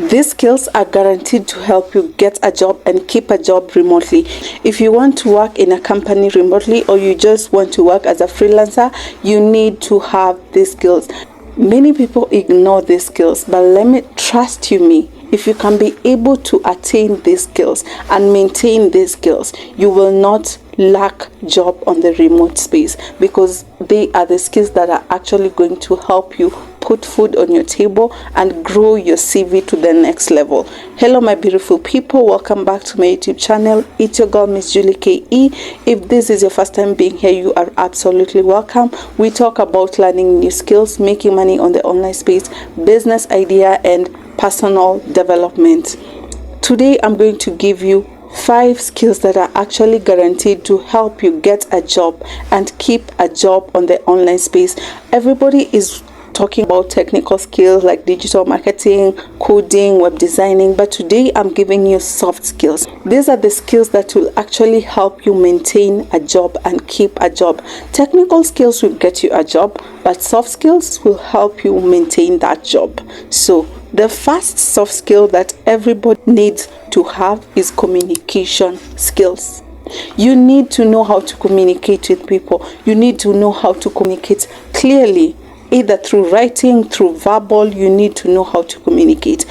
These skills are guaranteed to help you get a job and keep a job remotely. If you want to work in a company remotely, or you just want to work as a freelancer, you need to have these skills. Many people ignore these skills, but let me trust me. If you can be able to attain these skills and maintain these skills, you will not lack job on the remote space, because they are the skills that are actually going to help you put food on your table and grow your CV to the next level. Hello my beautiful people, welcome back to my YouTube channel. It's your girl Miss Julie KE. If this is your first time being here, you are absolutely welcome. We talk about learning new skills, making money on the online space, business idea, and personal development. Today I'm going to give you 5 skills that are actually guaranteed to help you get a job and keep a job on the online space. Everybody is talking about technical skills like digital marketing, coding, web designing, but today I'm giving you soft skills. These are the skills that will actually help you maintain a job and keep a job. Technical skills will get you a job, but soft skills will help you maintain that job. So the first soft skill that everybody needs to have is communication skills. You need to know how to communicate with people. You need to know how to communicate clearly, either through writing, through verbal. You need to know how to communicate.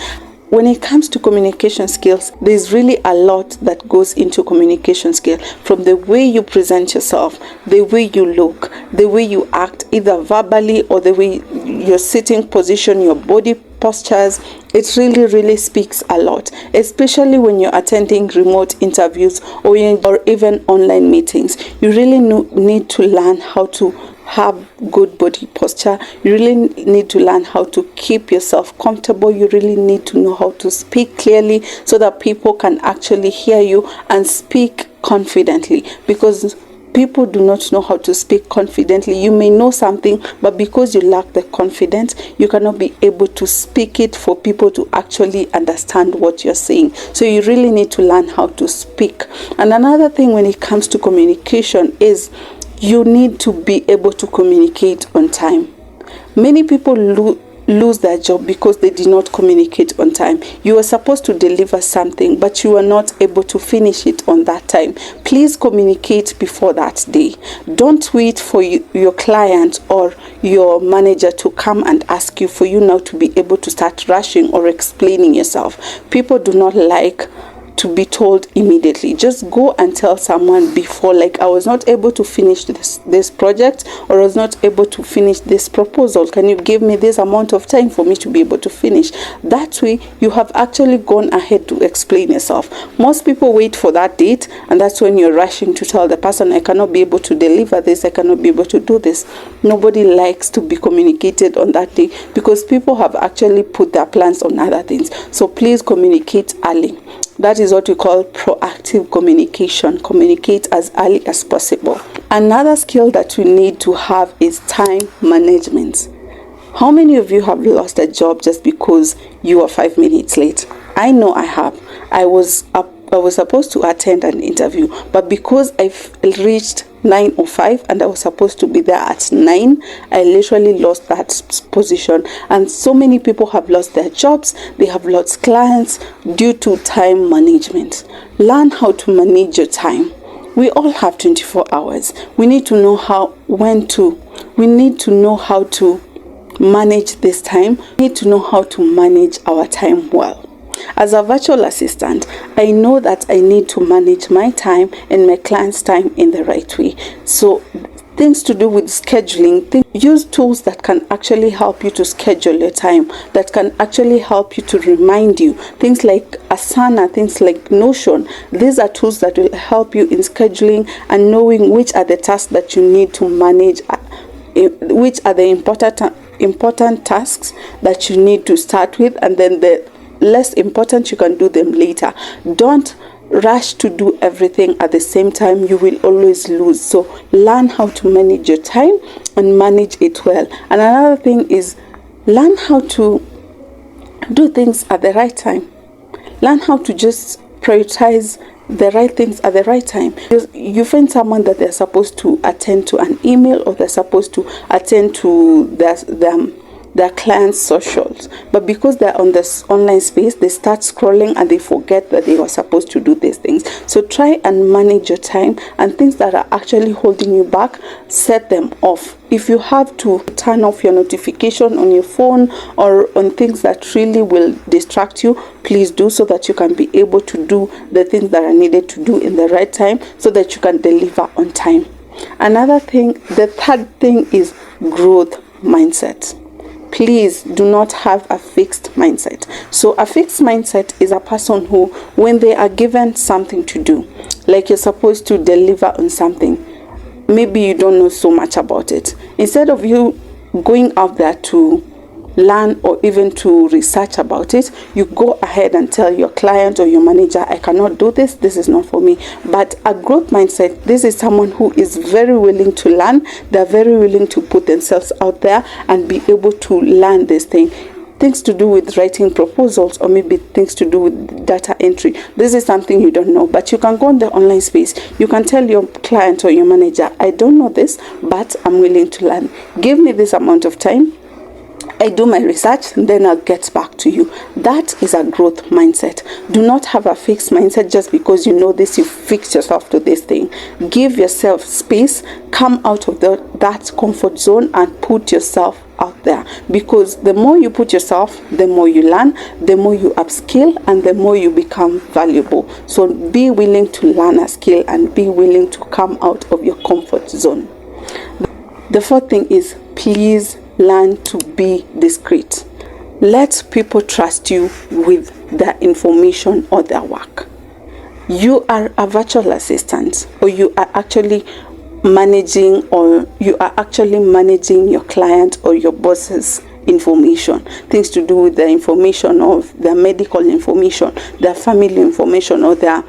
When it comes to communication skills, there's really a lot that goes into communication skills, from the way you present yourself, the way you look, the way you act, either verbally or the way your sitting position, your body postures. It really speaks a lot, especially when you're attending remote interviews or even online meetings. You really need to learn how to have good body posture. You really need to learn how to keep yourself comfortable. You really need to know how to speak clearly so that people can actually hear you and speak confidently, because people do not know how to speak confidently. You may know something, but because you lack the confidence, you cannot be able to speak it for people to actually understand what you're saying. So you really need to learn how to speak. And another thing when it comes to communication is you need to be able to communicate on time. Many people lose their job because they did not communicate on time. You were supposed to deliver something, but you were not able to finish it on that time. Please communicate before that day. Don't wait for your client or your manager to come and ask you for you now to be able to start rushing or explaining yourself. People do not like to be told immediately. Just go and tell someone before, like, I was not able to finish this project, or I was not able to finish this proposal. Can you give me this amount of time for me to be able to finish? That way you have actually gone ahead to explain yourself. Most people wait for that date, and that's when you're rushing to tell the person, I cannot be able to deliver this, I cannot be able to do this. Nobody likes to be communicated on that day, because people have actually put their plans on other things. So please communicate early. That is what we call proactive communication. Communicate as early as possible. Another skill that you need to have is time management. How many of you have lost a job just because you were 5 minutes late? I know I have. I was supposed to attend an interview, but because I reached 9:05 and I was supposed to be there at 9, I literally lost that position. And so many people have lost their jobs. They have lost clients due to time management. Learn how to manage your time. We all have 24 hours. We need to know we need to know how to manage this time. We need to know how to manage our time well. As a virtual assistant, I know that I need to manage my time and my client's time in the right way. So things to do with scheduling, use tools that can actually help you to schedule your time, that can actually help you to remind you. Things like Asana, things like Notion. These are tools that will help you in scheduling and knowing which are the tasks that you need to manage, which are the important tasks that you need to start with, and then the less important, you can do them later. Don't rush to do everything at the same time. You will always lose. So learn how to manage your time and manage it well. And another thing is learn how to do things at the right time. Learn how to just prioritize the right things at the right time. You find someone that they're supposed to attend to an email, or they're supposed to attend to their clients' socials, but because they're on this online space, they start scrolling and they forget that they were supposed to do these things. So try and manage your time, and things that are actually holding you back, set them off. If you have to turn off your notification on your phone or on things that really will distract you, please do, so that you can be able to do the things that are needed to do in the right time, so that you can deliver on time. Another thing, the third thing, is growth mindset. Please do not have a fixed mindset. So a fixed mindset is a person who, when they are given something to do, like you're supposed to deliver on something, maybe you don't know so much about it. Instead of you going out there to learn or even to research about it, you go ahead and tell your client or your manager, I cannot do this, this is not for me. But a growth mindset, this is someone who is very willing to learn. They're very willing to put themselves out there and be able to learn this thing. Things to do with writing proposals, or maybe things to do with data entry. This is something you don't know, but you can go on the online space. You can tell your client or your manager, I don't know this, but I'm willing to learn. Give me this amount of time. I do my research, and then I'll get back to you. That is a growth mindset. Do not have a fixed mindset. Just because you know this, you fix yourself to this thing. Give yourself space. Come out of that comfort zone and put yourself out there, because the more you put yourself, the more you learn, the more you upskill, and the more you become valuable. So be willing to learn a skill and be willing to come out of your comfort zone. The fourth thing is, please learn to be discreet. Let people trust you with their information or their work. You are a virtual assistant, or you are actually managing your client or your boss's information, things to do with their information, of their medical information, their family information, or their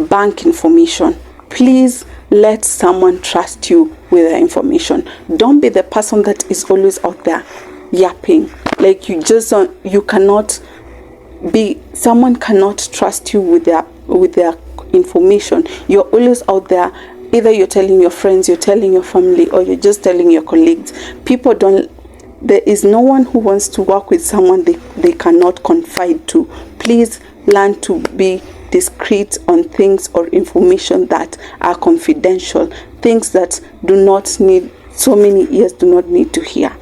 bank information. Please let someone trust you with their information. Don't be the person that is always out there yapping. Like you cannot be, someone cannot trust you with their information. You're always out there. Either you're telling your friends, you're telling your family, or you're just telling your colleagues. There is no one who wants to work with someone they cannot confide to. Please learn to be discreet on things or information that are confidential. Things that do not need so many ears do not need to hear.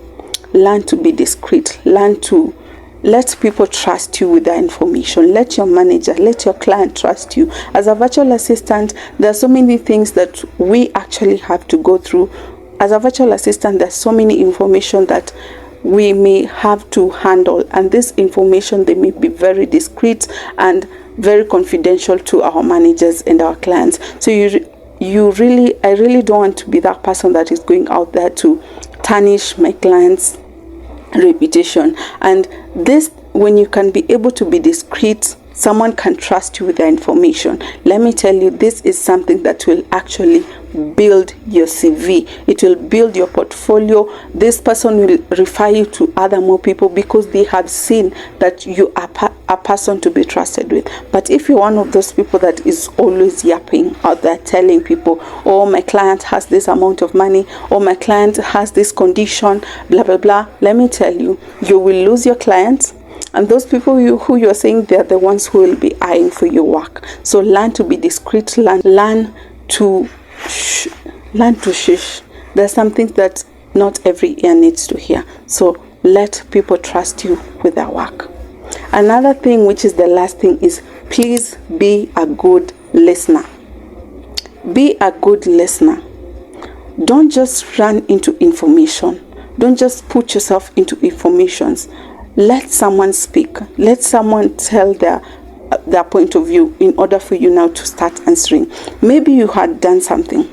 Learn to be discreet. Learn to let people trust you with their information. Let your manager, let your client trust you. As a virtual assistant, there are so many things that we actually have to go through. As a virtual assistant, there's so many information that we may have to handle, and this information, they may be very discreet and very confidential to our managers and our clients. So I really don't want to be that person that is going out there to tarnish my clients' reputation. And this, when you can be able to be discreet, someone can trust you with their information. Let me tell you, this is something that will actually build your CV. It will build your portfolio. This person will refer you to other more people, because they have seen that you are a person to be trusted with. But if you're one of those people that is always yapping out there, telling people, oh, my client has this amount of money, or my client has this condition, blah blah blah, let me tell you, you will lose your clients. And those people who you're saying, they're the ones who will be eyeing for your work. So learn to be discreet. Learn to shush. There's something that not every ear needs to hear. So let people trust you with their work. Another thing, which is the last thing, is please be a good listener. Be a good listener. Don't just run into information. Don't just put yourself into informations. Let someone speak. Let someone tell their point of view in order for you now to start answering. Maybe you had done something.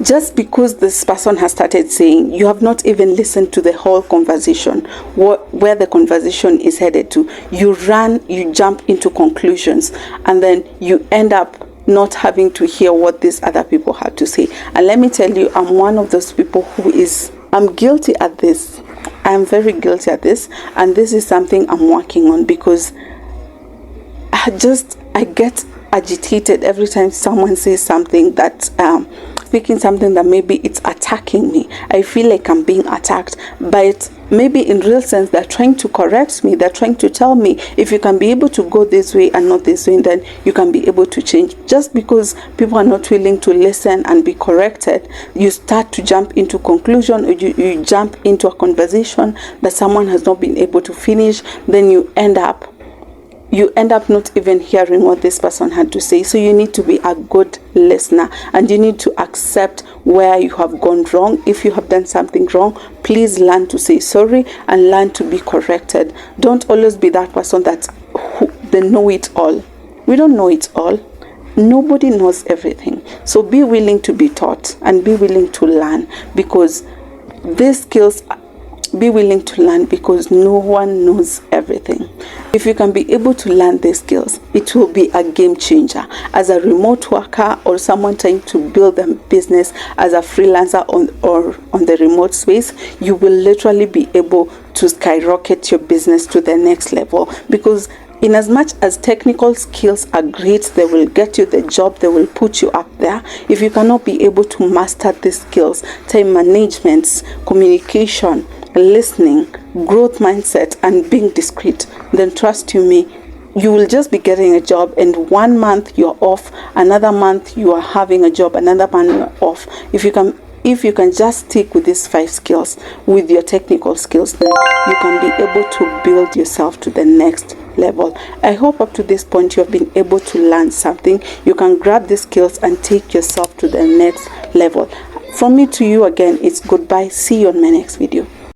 Just because this person has started saying, you have not even listened to the whole conversation, where the conversation is headed to. You jump into conclusions, and then you end up not having to hear what these other people have to say. And let me tell you, I'm one of those people I'm guilty at this. I'm very guilty at this, and this is something I'm working on, because I agitated every time someone says something that speaking something that maybe it's attacking me. I feel like I'm being attacked, but maybe in real sense they're trying to correct me. They're trying to tell me, if you can be able to go this way and not this way, then you can be able to change. Just because people are not willing to listen and be corrected, you start to jump into conclusion, or you jump into a conversation that someone has not been able to finish. Then you end up not even hearing what this person had to say. So you need to be a good listener, and you need to accept where you have gone wrong. If you have done something wrong, please learn to say sorry and learn to be corrected. Don't always be that person that they know it all. We don't know it all. Nobody knows everything. So be willing to be taught and be willing to learn, because these skills, be willing to learn, because no one knows everything. If you can be able to learn these skills, it will be a game changer. As a remote worker or someone trying to build a business as a freelancer on the remote space, you will literally be able to skyrocket your business to the next level. Because in as much as technical skills are great, they will get you the job, they will put you up there. If you cannot be able to master these skills, time management, communication, listening, growth mindset, and being discreet, then trust you me, you will just be getting a job, and 1 month you're off, another month you are having a job, another month you're off. If you can just stick with these 5 skills, with your technical skills, then you can be able to build yourself to the next level. I hope up to this point you have been able to learn something. You can grab the skills and take yourself to the next level. From me to you again, it's goodbye. See you on my next video.